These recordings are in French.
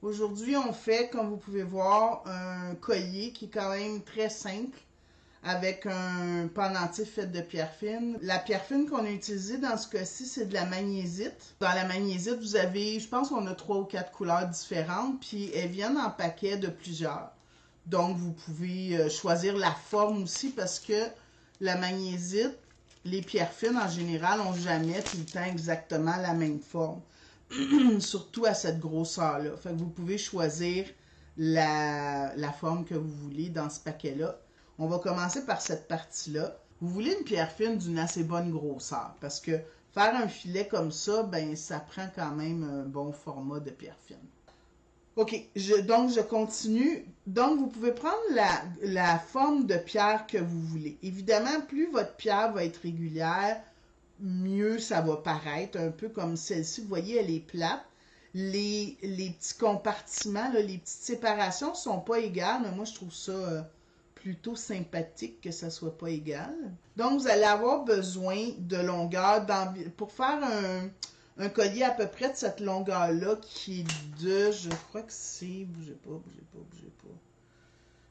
Aujourd'hui, on fait, comme vous pouvez voir, un collier qui est quand même très simple avec un pendentif fait de pierre fine. La pierre fine qu'on a utilisée dans ce cas-ci, c'est de la magnésiite. Dans la magnésiite, vous avez, je pense qu'on a 3 ou 4 couleurs différentes, puis elles viennent en paquet de plusieurs. Donc, vous pouvez choisir la forme aussi parce que la magnésite, les pierres fines en général n'ont jamais tout le temps exactement la même forme. Surtout à cette grosseur-là. Fait que vous pouvez choisir la forme que vous voulez dans ce paquet-là. On va commencer par cette partie-là. Vous voulez une pierre fine d'une assez bonne grosseur parce que faire un filet comme ça, ben ça prend quand même un bon format de pierre fine. OK, donc je continue. Donc, vous pouvez prendre la forme de pierre que vous voulez. Évidemment, plus votre pierre va être régulière, mieux ça va paraître, un peu comme celle-ci. Vous voyez, elle est plate. Les petits compartiments, là, les petites séparations ne sont pas égales, mais moi, je trouve ça plutôt sympathique que ça soit pas égal. Donc, vous allez avoir besoin de longueur pour faire un collier à peu près de cette longueur-là qui est de, je crois que c'est, bougez pas,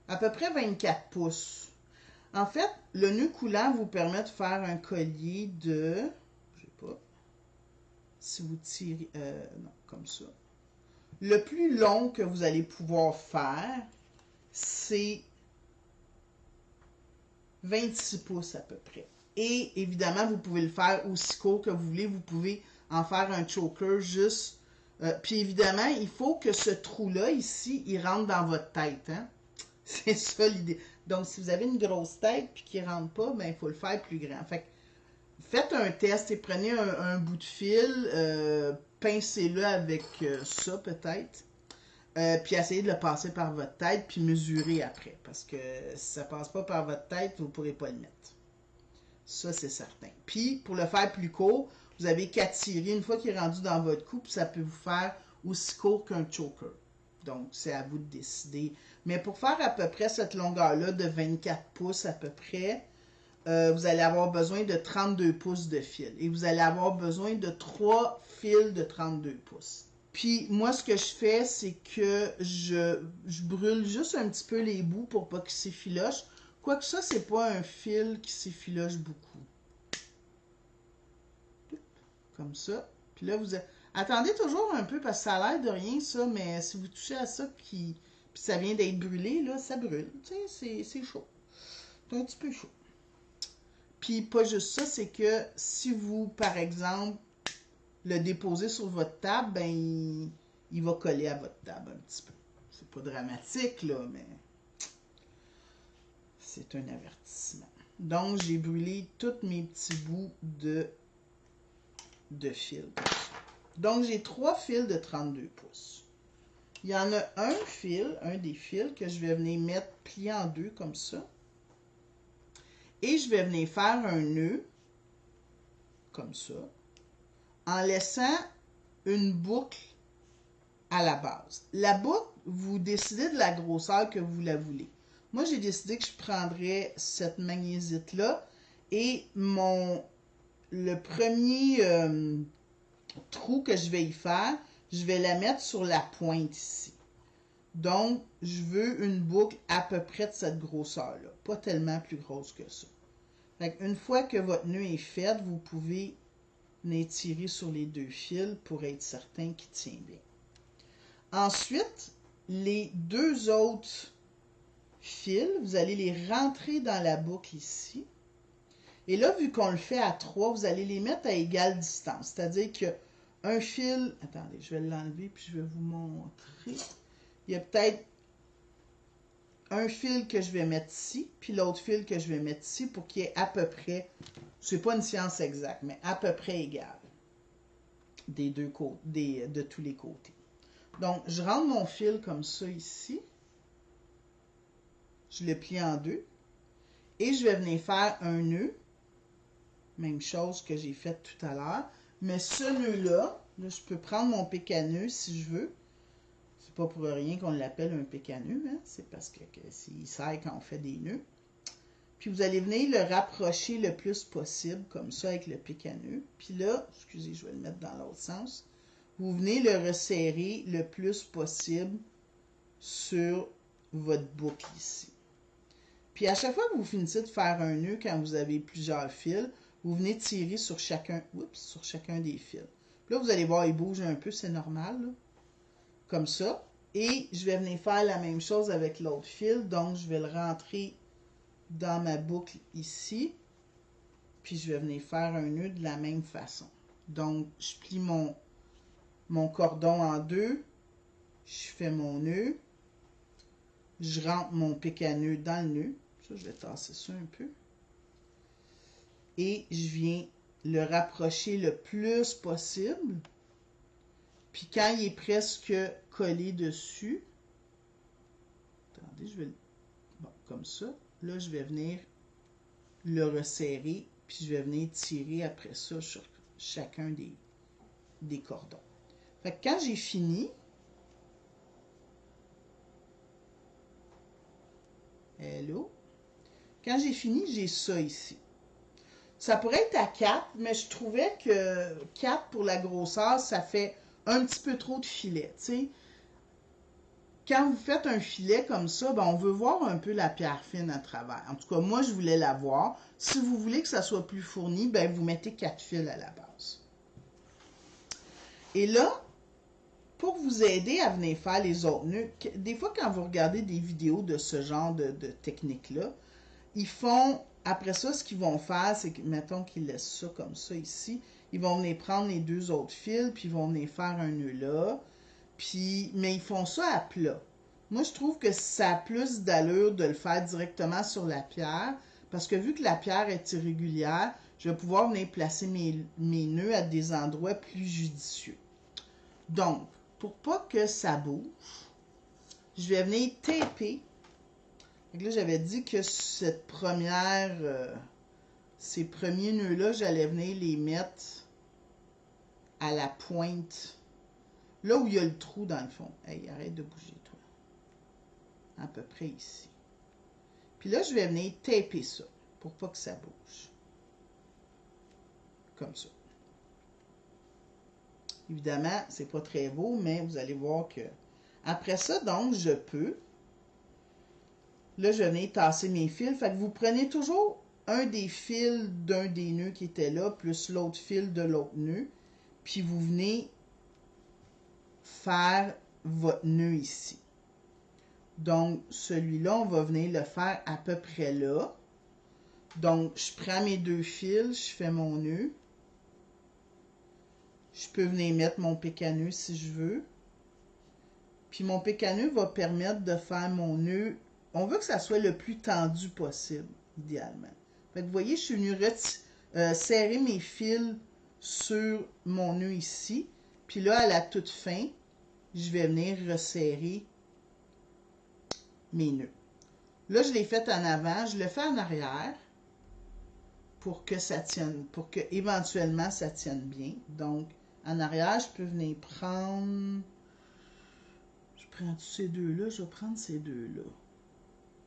à peu près 24 pouces. En fait, le nœud coulant vous permet de faire un collier de, je sais pas, si vous tirez, non, comme ça. Le plus long que vous allez pouvoir faire, c'est 26 pouces à peu près. Et évidemment, vous pouvez le faire aussi court que vous voulez. Vous pouvez en faire un choker juste. Puis évidemment, il faut que ce trou-là ici, il rentre dans votre tête. Hein? C'est ça l'idée. Donc, si vous avez une grosse tête puis qu'il ne rentre pas, ben, il faut le faire plus grand. Fait que, faites un test et prenez un bout de fil, pincez-le avec ça peut-être. Puis essayez de le passer par votre tête, puis mesurez après. Parce que si ça passe pas par votre tête, vous ne pourrez pas le mettre. Ça, c'est certain. Puis, pour le faire plus court, vous avez qu'à tirer une fois qu'il est rendu dans votre cou, puis ça peut vous faire aussi court qu'un choker. Donc, c'est à vous de décider. Mais pour faire à peu près cette longueur-là de 24 pouces à peu près, vous allez avoir besoin de 32 pouces de fil. Et vous allez avoir besoin de 3 fils de 32 pouces. Puis moi, ce que je fais, c'est que je brûle juste un petit peu les bouts pour pas qu'ils s'effilochent. Quoique ça, c'est pas un fil qui s'effiloche beaucoup. Comme ça. Puis là, attendez toujours un peu parce que ça a l'air de rien, ça, mais si vous touchez à ça puis ça vient d'être brûlé, là, ça brûle. Tu sais, c'est chaud. C'est un petit peu chaud. Puis pas juste ça, c'est que si vous, par exemple, le déposez sur votre table, ben il va coller à votre table un petit peu. C'est pas dramatique, là, mais c'est un avertissement. Donc, j'ai brûlé tous mes petits bouts de fil. Donc, j'ai 3 fils de 32 pouces. Il y en a un des fils, que je vais venir mettre plié en deux comme ça. Et je vais venir faire un nœud, comme ça, en laissant une boucle à la base. La boucle, vous décidez de la grosseur que vous la voulez. Moi, j'ai décidé que je prendrais cette magnésite-là et le premier trou que je vais y faire, je vais la mettre sur la pointe ici. Donc, je veux une boucle à peu près de cette grosseur-là, pas tellement plus grosse que ça. Fait une fois que votre nœud est fait, vous pouvez venir tirer sur les 2 fils pour être certain qu'il tient bien. Ensuite, les 2 autres fils, vous allez les rentrer dans la boucle ici. Et là, vu qu'on le fait à 3, vous allez les mettre à égale distance. C'est-à-dire qu'un fil... Attendez, je vais l'enlever puis je vais vous montrer. Il y a peut-être un fil que je vais mettre ici, puis l'autre fil que je vais mettre ici pour qu'il y ait à peu près, c'est pas une science exacte, mais à peu près égal des deux côtés, de tous les côtés. Donc, je rentre mon fil comme ça ici. Je le plie en deux. Et je vais venir faire un nœud. Même chose que j'ai fait tout à l'heure. Mais ce nœud-là, là, je peux prendre mon pic à nœud si je veux. C'est pas pour rien qu'on l'appelle un pic à nœud, hein? C'est parce que il sert quand on fait des nœuds. Puis vous allez venir le rapprocher le plus possible, comme ça, avec le pic à nœud. Puis là, excusez, je vais le mettre dans l'autre sens. vous venez le resserrer le plus possible sur votre boucle ici. Puis à chaque fois que vous finissez de faire un nœud, quand vous avez plusieurs fils, vous venez tirer sur chacun des fils. Puis là, vous allez voir, il bouge un peu, c'est normal, là, comme ça. Et je vais venir faire la même chose avec l'autre fil. Donc, je vais le rentrer dans ma boucle ici. Puis, je vais venir faire un nœud de la même façon. Donc, je plie mon cordon en deux. Je fais mon nœud. Je rentre mon pic à nœud dans le nœud. Ça, je vais tasser ça un peu. Et je viens le rapprocher le plus possible. Puis quand il est presque collé dessus, attendez, je vais le... Bon, comme ça. Là, je vais venir le resserrer, puis je vais venir tirer après ça sur chacun des cordons. Fait que quand j'ai fini, hello, quand j'ai fini, j'ai ça ici. Ça pourrait être à 4, mais je trouvais que 4 pour la grosseur, ça fait un petit peu trop de filet, tu sais. Quand vous faites un filet comme ça, ben on veut voir un peu la pierre fine à travers. En tout cas, moi, je voulais la voir. Si vous voulez que ça soit plus fourni, ben vous mettez 4 fils à la base. Et là, pour vous aider à venir faire les autres nœuds, des fois, quand vous regardez des vidéos de ce genre de technique-là, ils font, après ça, ce qu'ils vont faire, c'est que, mettons qu'ils laissent ça comme ça ici, ils vont venir prendre les deux autres fils, puis ils vont venir faire un nœud là, puis, mais ils font ça à plat. Moi, je trouve que ça a plus d'allure de le faire directement sur la pierre, parce que vu que la pierre est irrégulière, je vais pouvoir venir placer mes nœuds à des endroits plus judicieux. Donc, pour pas que ça bouge, je vais venir taper. Donc là, j'avais dit que cette première, ces premiers nœuds-là, j'allais venir les mettre à la pointe. Là où il y a le trou dans le fond. Hey, arrête de bouger, toi. À peu près ici. Puis là, je vais venir taper ça pour pas que ça bouge. Comme ça. Évidemment, c'est pas très beau, mais vous allez voir que... Après ça, donc, je peux... Là, je venais tasser mes fils. Fait que vous prenez toujours un des fils d'un des nœuds qui était là, plus l'autre fil de l'autre nœud. Puis vous venez faire votre nœud ici. Donc, celui-là, on va venir le faire à peu près là. Donc, je prends mes deux fils, je fais mon nœud. Je peux venir mettre mon pic à nœud si je veux. Puis mon pic à nœud va permettre de faire mon nœud. On veut que ça soit le plus tendu possible, idéalement. Fait que vous voyez, je suis venue serrer mes fils sur mon nœud ici. Puis là, à la toute fin, je vais venir resserrer mes nœuds. Là, je l'ai fait en avant, je le fais en arrière pour que ça tienne, pour que éventuellement ça tienne bien. Donc, en arrière, je peux venir prendre... Je prends ces deux-là, je vais prendre ces deux-là.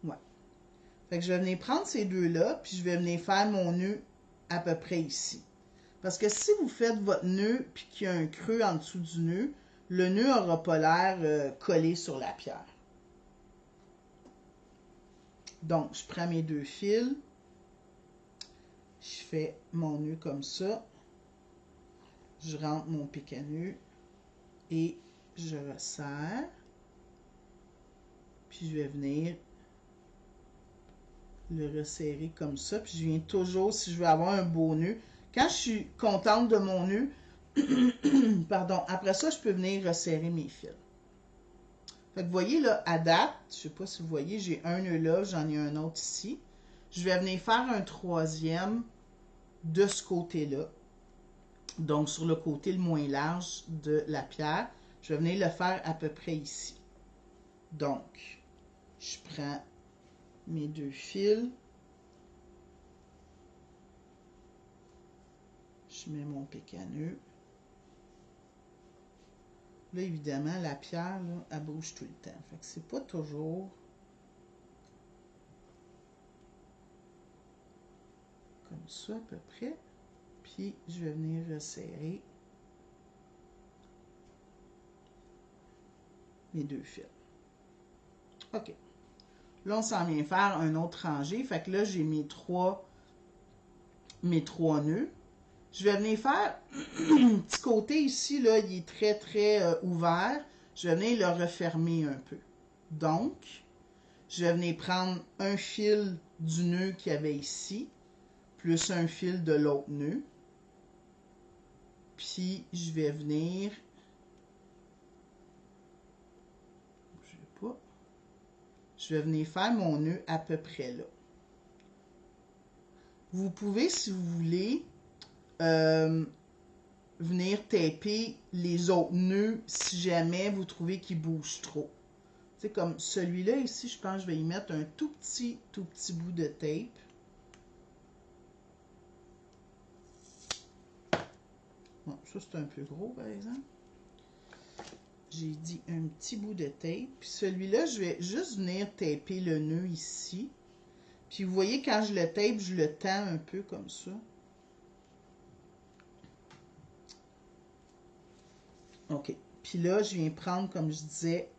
Ouais. Fait que je vais venir prendre ces deux-là, puis je vais venir faire mon nœud à peu près ici. Parce que si vous faites votre nœud, puis qu'il y a un creux en dessous du nœud, le nœud n'aura pas l'air collé sur la pierre. Donc, je prends mes deux fils, je fais mon nœud comme ça, je rentre mon pic à nœud et je resserre, puis je vais venir le resserrer comme ça, puis je viens toujours, si je veux avoir un beau nœud, quand je suis contente de mon nœud, pardon, après ça, je peux venir resserrer mes fils. Fait que vous voyez là, à date, je ne sais pas si vous voyez, j'ai un nœud là, j'en ai un autre ici. Je vais venir faire un troisième de ce côté-là. Donc, sur le côté le moins large de la pierre, je vais venir le faire à peu près ici. Donc, je prends mes deux fils. Je mets mon pic à nœud. Là, évidemment, la pierre, là, elle bouge tout le temps. Fait que c'est pas toujours comme ça à peu près. Puis, je vais venir resserrer mes 2 fils. OK. Là, on s'en vient faire un autre rangé. Fait que là, j'ai mes trois nœuds. Je vais venir faire un petit côté ici, là, il est très, très ouvert. Je vais venir le refermer un peu. Donc, je vais venir prendre un fil du nœud qu'il y avait ici, plus un fil de l'autre nœud. Puis, je vais venir... Je vais venir faire mon nœud à peu près là. Vous pouvez, si vous voulez, venir taper les autres nœuds si jamais vous trouvez qu'ils bougent trop. Tu sais, comme celui-là ici, je pense que je vais y mettre un tout petit bout de tape. Bon, ça c'est un peu gros par exemple. J'ai dit un petit bout de tape. Puis celui-là, je vais juste venir taper le nœud ici. Puis vous voyez, quand je le tape, je le tends un peu comme ça. OK. Puis là, je viens prendre, comme je disais,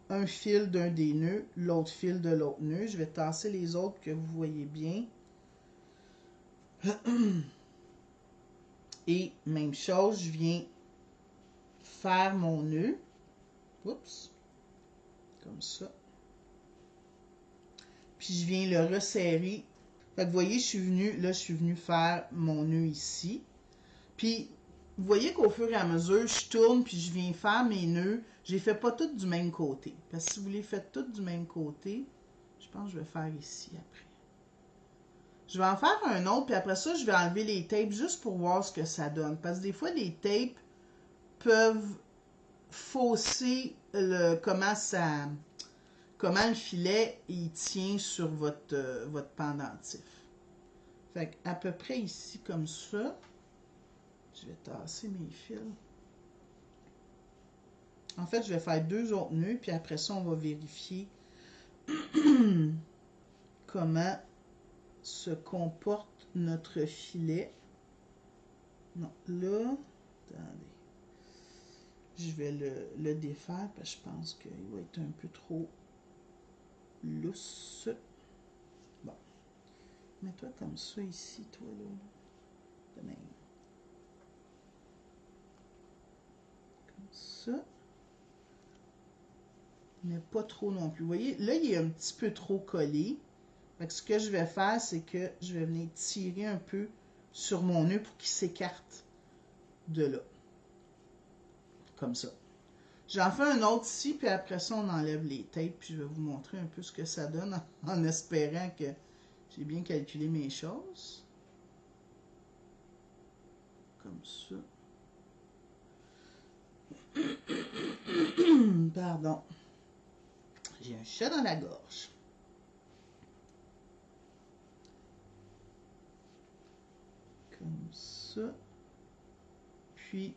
un fil d'un des nœuds, l'autre fil de l'autre nœud. Je vais tasser les autres que vous voyez bien. Et même chose, je viens faire mon nœud. Oups. Comme ça. Puis je viens le resserrer. Fait que vous voyez, je suis venu faire mon nœud ici. Puis, vous voyez qu'au fur et à mesure, je tourne puis je viens faire mes nœuds. Je les fais pas toutes du même côté. Parce que si vous les faites toutes du même côté, je pense que je vais faire ici après. Je vais en faire un autre, puis après ça, je vais enlever les tapes juste pour voir ce que ça donne. Parce que des fois, les tapes peuvent fausser comment le filet il tient sur votre pendentif. Fait qu'à peu près ici, comme ça, je vais tasser mes fils. En fait, je vais faire 2 autres nœuds, puis après ça, on va vérifier comment se comporte notre filet. Non, là, attendez. Je vais le défaire parce que je pense qu'il va être un peu trop lousse. Bon. Mets-toi comme ça ici, toi, là. De même. Comme ça. Mais pas trop non plus. Vous voyez, là, il est un petit peu trop collé. Fait que ce que je vais faire, c'est que je vais venir tirer un peu sur mon nœud pour qu'il s'écarte de là. Comme ça. J'en fais un autre ici, puis après ça, on enlève les tapes, puis je vais vous montrer un peu ce que ça donne en espérant que j'ai bien calculé mes choses. Comme ça. Pardon. J'ai un chat dans la gorge. Comme ça. Puis,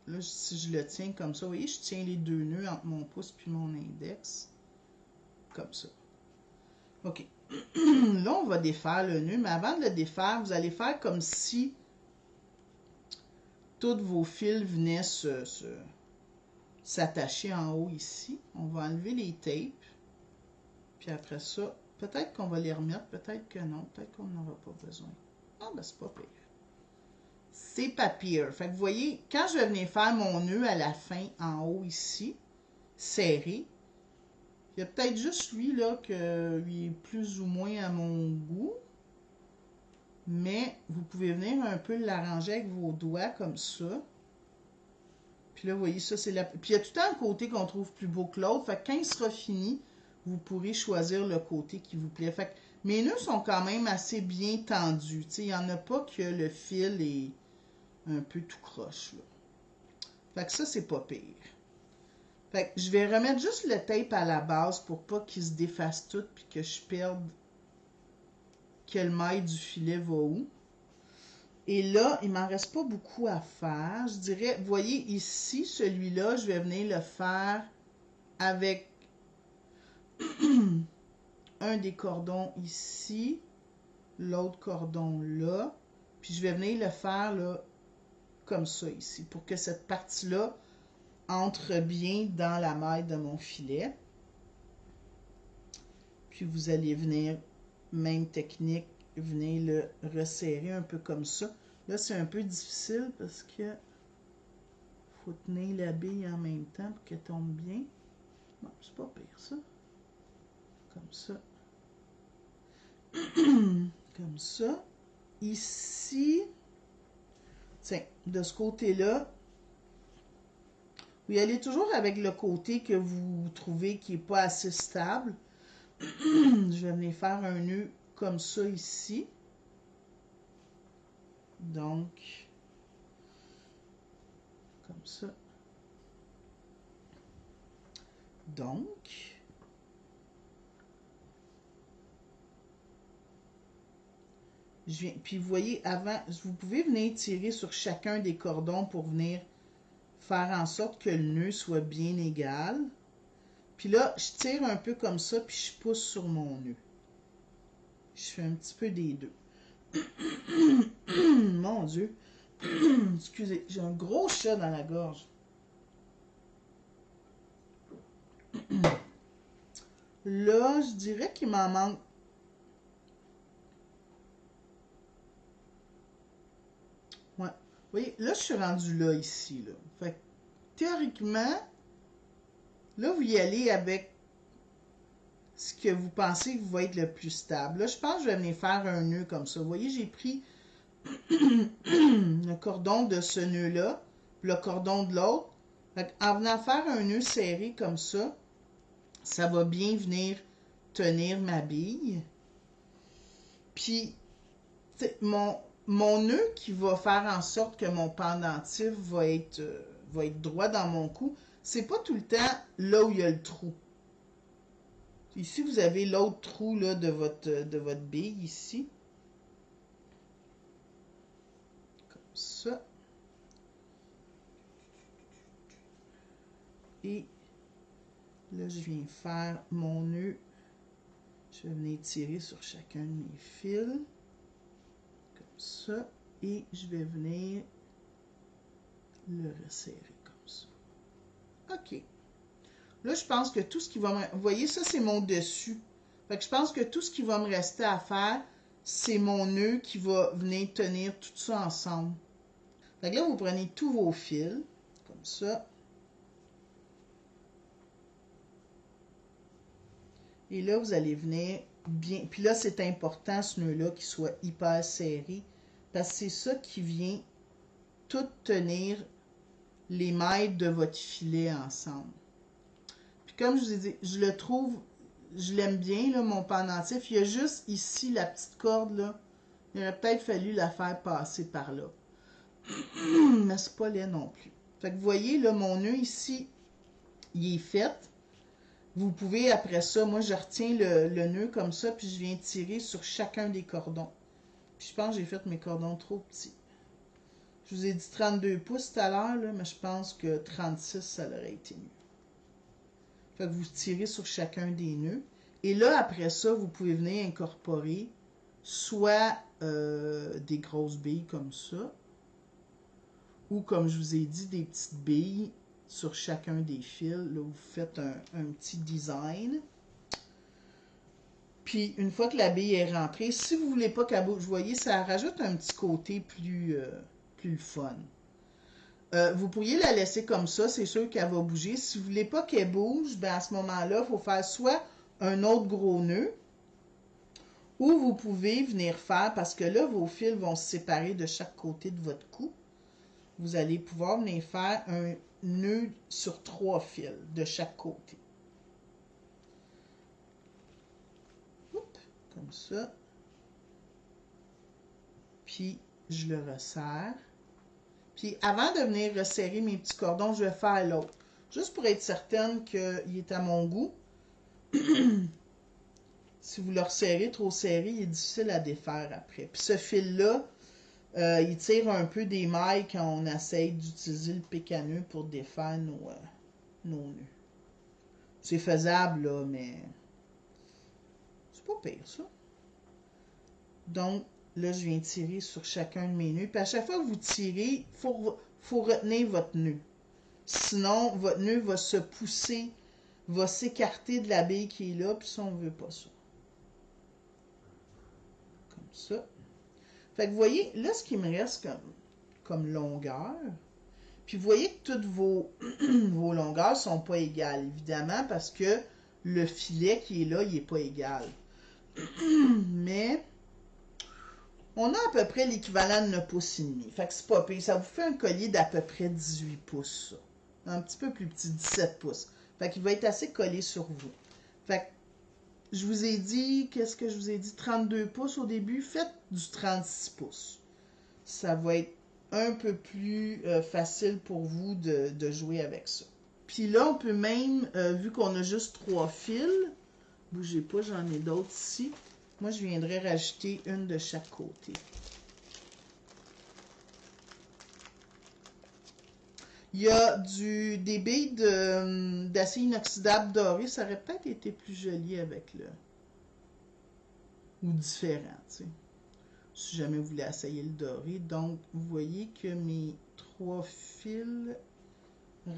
là, si je le tiens comme ça, vous voyez, je tiens les 2 nœuds entre mon pouce puis mon index. Comme ça. OK. Là, on va défaire le nœud, mais avant de le défaire, vous allez faire comme si tous vos fils venaient s'attacher en haut ici. On va enlever les tapes. Puis après ça, peut-être qu'on va les remettre, peut-être que non. Peut-être qu'on n'en aura pas besoin. Ah, ben c'est pas pire. C'est pas pire. Fait que vous voyez, quand je vais venir faire mon nœud à la fin, en haut ici, serré, il y a peut-être juste lui, là, qui est plus ou moins à mon goût. Mais vous pouvez venir un peu l'arranger avec vos doigts, comme ça. Puis là, vous voyez, ça, c'est la... Puis il y a tout le temps un côté qu'on trouve plus beau que l'autre. Fait que quand il sera fini, vous pourrez choisir le côté qui vous plaît. Fait que mes nœuds sont quand même assez bien tendus. Tu sais, il n'y en a pas que le fil est un peu tout croche, là. Fait que ça, c'est pas pire. Fait que je vais remettre juste le tape à la base pour pas qu'il se défasse tout puis que je perde quel maille du filet va où. Et là, il m'en reste pas beaucoup à faire. Je dirais, vous voyez ici, celui-là, je vais venir le faire avec un des cordons ici, l'autre cordon là, puis je vais venir le faire là, comme ça ici, pour que cette partie-là entre bien dans la maille de mon filet. Puis vous allez venir, même technique, venir le resserrer un peu comme ça. Là, c'est un peu difficile parce que faut tenir la bille en même temps pour qu'elle tombe bien. Bon, c'est pas pire ça. Comme ça. Comme ça. Ici, tiens, de ce côté-là, vous y allez toujours avec le côté que vous trouvez qui n'est pas assez stable. Je vais venir faire un nœud comme ça ici. Donc, comme ça. Donc, je viens, puis vous voyez, avant, vous pouvez venir tirer sur chacun des cordons pour venir faire en sorte que le nœud soit bien égal. Puis là, je tire un peu comme ça, puis je pousse sur mon nœud. Je fais un petit peu des deux. Mon Dieu. Excusez, j'ai un gros chat dans la gorge. Là, je dirais qu'il m'en manque. Ouais. Vous voyez, là, je suis rendu là, ici. Là. Fait que, théoriquement, là, vous y allez avec ce que vous pensez que va être le plus stable. Là, je pense que je vais venir faire un nœud comme ça. Vous voyez, j'ai pris le cordon de ce nœud-là, le cordon de l'autre. En venant faire un nœud serré comme ça va bien venir tenir ma bille. Puis, mon nœud qui va faire en sorte que mon pendentif va être droit dans mon cou, c'est pas tout le temps là où il y a le trou. Ici, vous avez l'autre trou là, de votre bille, ici. Comme ça. Et là, je viens faire mon nœud. Je vais venir tirer sur chacun de mes fils. Comme ça. Et je vais venir le resserrer comme ça. OK. Là, je pense que tout ce qui va me... Vous voyez, ça, c'est mon dessus. Fait que je pense que tout ce qui va me rester à faire, c'est mon nœud qui va venir tenir tout ça ensemble. Fait que là, vous prenez tous vos fils, comme ça. Et là, vous allez venir bien... Puis là, c'est important, ce nœud-là, qu'il soit hyper serré, parce que c'est ça qui vient tout tenir les mailles de votre filet ensemble. Puis comme je vous ai dit, je le trouve, je l'aime bien, là, mon pendentif. Il y a juste ici la petite corde, là. Il aurait peut-être fallu la faire passer par là. Mais c'est pas laid non plus. Fait que vous voyez, là, mon nœud ici, il est fait. Vous pouvez, après ça, moi, je retiens le nœud comme ça, puis je viens tirer sur chacun des cordons. Puis je pense que j'ai fait mes cordons trop petits. Je vous ai dit 32 pouces tout à l'heure, mais je pense que 36, ça aurait été mieux. Fait que vous tirez sur chacun des nœuds. Et là, après ça, vous pouvez venir incorporer soit des grosses billes comme ça, ou comme je vous ai dit, des petites billes sur chacun des fils. Là, vous faites un petit design. Puis, une fois que la bille est rentrée, si vous ne voulez pas qu'elle bouge, vous voyez, ça rajoute un petit côté plus fun. Vous pourriez la laisser comme ça, c'est sûr qu'elle va bouger. Si vous ne voulez pas qu'elle bouge, ben à ce moment-là, il faut faire soit un autre gros nœud, ou vous pouvez venir faire, parce que là, vos fils vont se séparer de chaque côté de votre cou. Vous allez pouvoir venir faire un nœud sur 3 fils de chaque côté. Oups, comme ça. Puis, je le resserre. Puis, avant de venir resserrer mes petits cordons, je vais faire l'autre. Juste pour être certaine qu'il est à mon goût. Si vous le resserrez trop serré, il est difficile à défaire après. Puis ce fil-là, il tire un peu des mailles quand on essaye d'utiliser le pic à nœud pour défaire nos nœuds. C'est faisable, là, mais c'est pas pire, ça. Donc, là, je viens tirer sur chacun de mes nœuds. Puis à chaque fois que vous tirez, il faut retenir votre nœud. Sinon, votre nœud va se pousser, va s'écarter de la bille qui est là, puis ça, on ne veut pas ça. Comme ça. Fait que vous voyez, là, ce qui me reste comme longueur, puis vous voyez que toutes vos longueurs ne sont pas égales, évidemment, parce que le filet qui est là, il n'est pas égal. Mais on a à peu près l'équivalent de 9 pouces et demi. Fait que c'est pas pire. Ça vous fait un collier d'à peu près 18 pouces, ça. Un petit peu plus petit, 17 pouces. Fait qu'il va être assez collé sur vous. Fait que je vous ai dit, qu'est-ce que je vous ai dit? 32 pouces au début. Faites du 36 pouces. Ça va être un peu plus facile pour vous de jouer avec ça. Puis là, on peut même, vu qu'on a juste 3 fils, bougez pas, j'en ai d'autres ici. Moi, je viendrais rajouter une de chaque côté. Il y a des billes d'acier inoxydable doré. Ça aurait peut-être été plus joli avec le... Ou différent, tu sais. Si jamais vous voulez essayer le doré. Donc, vous voyez que mes 3 fils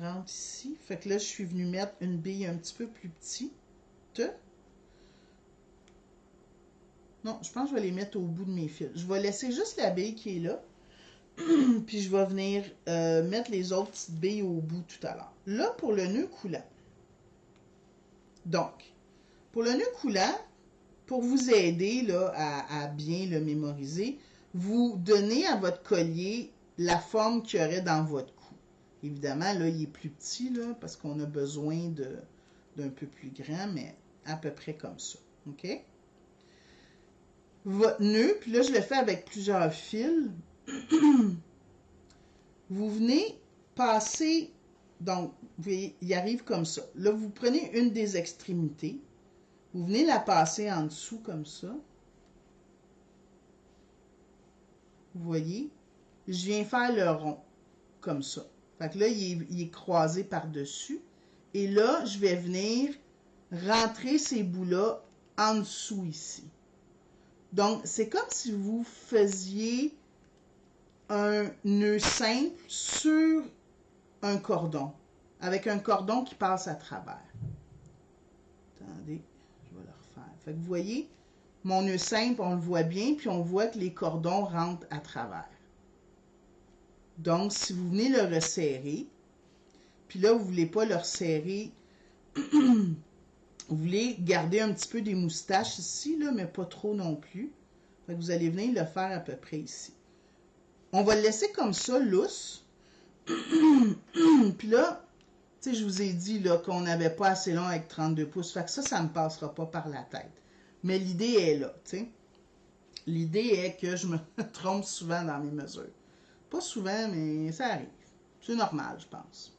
rentrent ici. Fait que là, je suis venue mettre une bille un petit peu plus petite. Non, je pense que je vais les mettre au bout de mes fils. Je vais laisser juste la bille qui est là. Puis je vais venir mettre les autres petites billes au bout tout à l'heure. Là, pour le nœud coulant. Donc, pour le nœud coulant, pour vous aider là, à bien le mémoriser, vous donnez à votre collier la forme qu'il y aurait dans votre cou. Évidemment, là, il est plus petit là, parce qu'on a besoin d'un peu plus grand, mais à peu près comme ça. OK? Votre nœud, puis là, je le fais avec plusieurs fils. Vous venez passer, donc, vous voyez, il arrive comme ça. Là, vous prenez une des extrémités, vous venez la passer en dessous comme ça. Vous voyez, je viens faire le rond, comme ça. Fait que là, il est croisé par-dessus. Et là, je vais venir rentrer ces bouts-là en dessous ici. Donc, c'est comme si vous faisiez un nœud simple sur un cordon, avec un cordon qui passe à travers. Attendez, je vais le refaire. Fait que vous voyez, mon nœud simple, on le voit bien, puis on voit que les cordons rentrent à travers. Donc, si vous venez le resserrer, puis là, vous ne voulez pas le resserrer, vous voulez garder un petit peu des moustaches ici, là, mais pas trop non plus. Fait que vous allez venir le faire à peu près ici. On va le laisser comme ça, lousse. Puis là, tu sais, je vous ai dit qu'on n'avait pas assez long avec 32 pouces. Fait que ça ne me passera pas par la tête. Mais l'idée est là, tu sais. L'idée est que je me trompe souvent dans mes mesures. Pas souvent, mais ça arrive. C'est normal, je pense.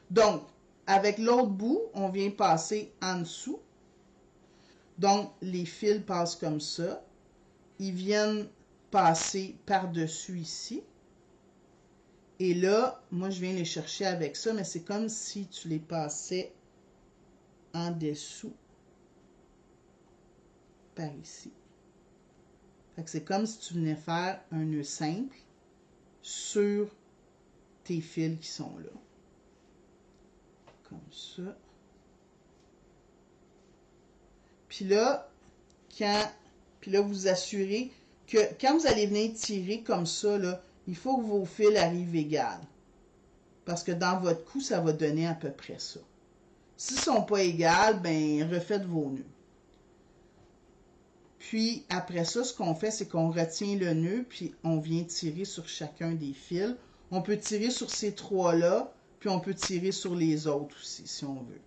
Donc, avec l'autre bout, on vient passer en dessous. Donc, les fils passent comme ça. Ils viennent passer par-dessus ici. Et là, moi, je viens les chercher avec ça, mais c'est comme si tu les passais en dessous par ici. Fait que c'est comme si tu venais faire un nœud simple sur tes fils qui sont là. Comme ça. Puis là, vous assurez que quand vous allez venir tirer comme ça, là, il faut que vos fils arrivent égales. Parce que dans votre cou, ça va donner à peu près ça. S'ils ne sont pas égales, ben refaites vos nœuds. Puis après ça, ce qu'on fait, c'est qu'on retient le nœud, puis on vient tirer sur chacun des fils. On peut tirer sur ces trois-là, puis on peut tirer sur les autres aussi, si on veut.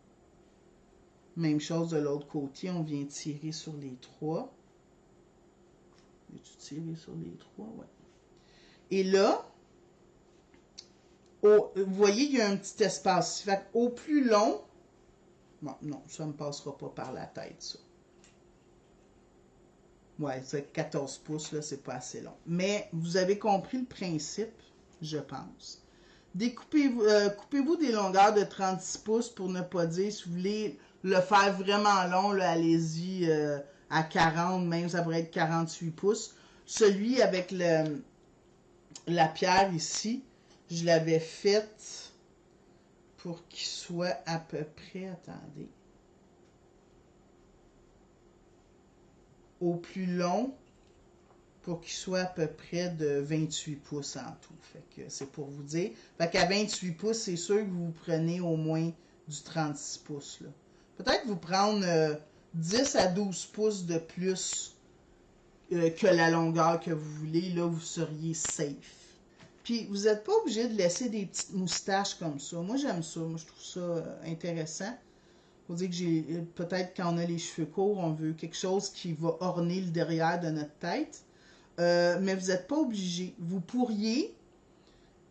Même chose de l'autre côté, on vient tirer sur les trois. Veux-tu tirer sur les trois? Ouais. Et là, vous voyez, il y a un petit espace. Fait au plus long, bon, non, ça ne me passera pas par la tête, ça. Ouais, c'est 14 pouces, là, c'est pas assez long. Mais vous avez compris le principe, je pense. Coupez-vous des longueurs de 36 pouces pour ne pas dire, si vous voulez le faire vraiment long, allez-y à 40, même ça pourrait être 48 pouces. Celui avec la pierre ici, je l'avais faite pour qu'il soit à peu près, attendez, au plus long, pour qu'il soit à peu près de 28 pouces en tout. Fait que c'est pour vous dire. Fait qu'à 28 pouces, c'est sûr que vous prenez au moins du 36 pouces. Peut-être vous prendre 10 à 12 pouces de plus que la longueur que vous voulez. Là, vous seriez safe. Puis, vous n'êtes pas obligé de laisser des petites moustaches comme ça. Moi, j'aime ça. Moi, je trouve ça intéressant. Faut dire que j'ai peut-être quand on a les cheveux courts, on veut quelque chose qui va orner le derrière de notre tête. Mais vous n'êtes pas obligé. Vous pourriez,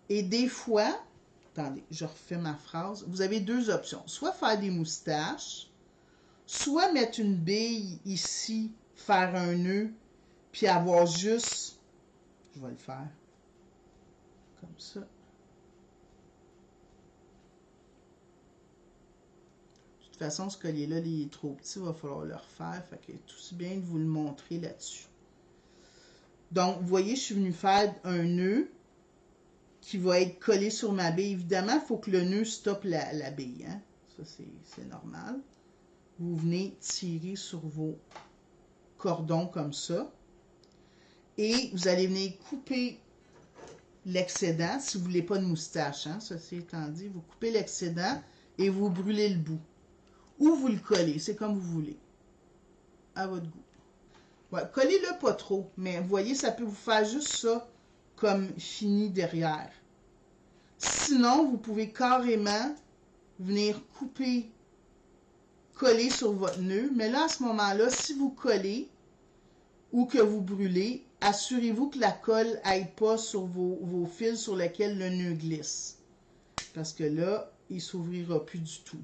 et des fois, attendez, je refais ma phrase, vous avez deux options. Soit faire des moustaches, soit mettre une bille ici, faire un nœud, puis avoir juste, je vais le faire, comme ça. De toute façon, ce collier-là, il est trop petit, il va falloir le refaire, fait que tout aussi bien de vous le montrer là-dessus. Donc, vous voyez, je suis venue faire un nœud qui va être collé sur ma bille. Évidemment, il faut que le nœud stoppe la bille. Hein? Ça, c'est normal. Vous venez tirer sur vos cordons comme ça. Et vous allez venir couper l'excédent, si vous ne voulez pas de moustache. Hein? Ceci étant dit, vous coupez l'excédent et vous brûlez le bout. Ou vous le collez, c'est comme vous voulez. À votre goût. Ouais, collez-le pas trop, mais vous voyez, ça peut vous faire juste ça comme fini derrière. Sinon, vous pouvez carrément venir couper, coller sur votre nœud. Mais là, à ce moment-là, si vous collez ou que vous brûlez, assurez-vous que la colle n'aille pas sur vos fils sur lesquels le nœud glisse. Parce que là, il ne s'ouvrira plus du tout.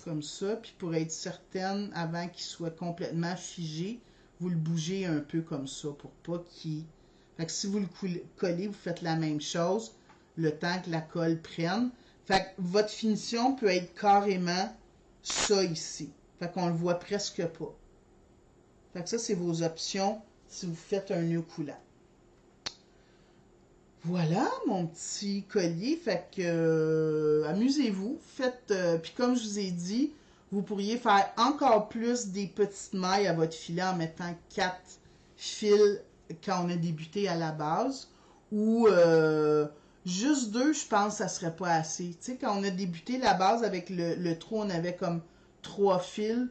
Comme ça, puis pour être certaine, avant qu'il soit complètement figé, vous le bougez un peu comme ça pour pas qu'il... Fait que si vous le collez, vous faites la même chose, le temps que la colle prenne. Fait que votre finition peut être carrément ça ici. Fait qu'on le voit presque pas. Fait que ça, c'est vos options si vous faites un nœud coulant. Voilà mon petit collier, fait que amusez-vous, faites, puis comme je vous ai dit, vous pourriez faire encore plus des petites mailles à votre filet en mettant 4 fils quand on a débuté à la base, ou juste 2, je pense que ça serait pas assez. Tu sais, quand on a débuté la base avec le trou, on avait comme 3 fils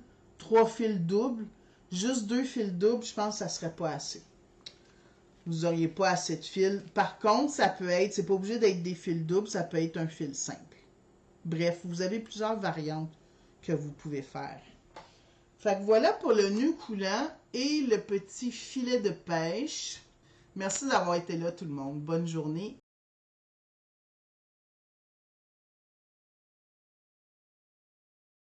doubles, juste 2 fils doubles, je pense que ça serait pas assez. Vous n'auriez pas assez de fils. Par contre, ça peut être, c'est pas obligé d'être des fils doubles, ça peut être un fil simple. Bref, vous avez plusieurs variantes que vous pouvez faire. Fait que voilà pour le nœud coulant et le petit filet de pêche. Merci d'avoir été là tout le monde. Bonne journée.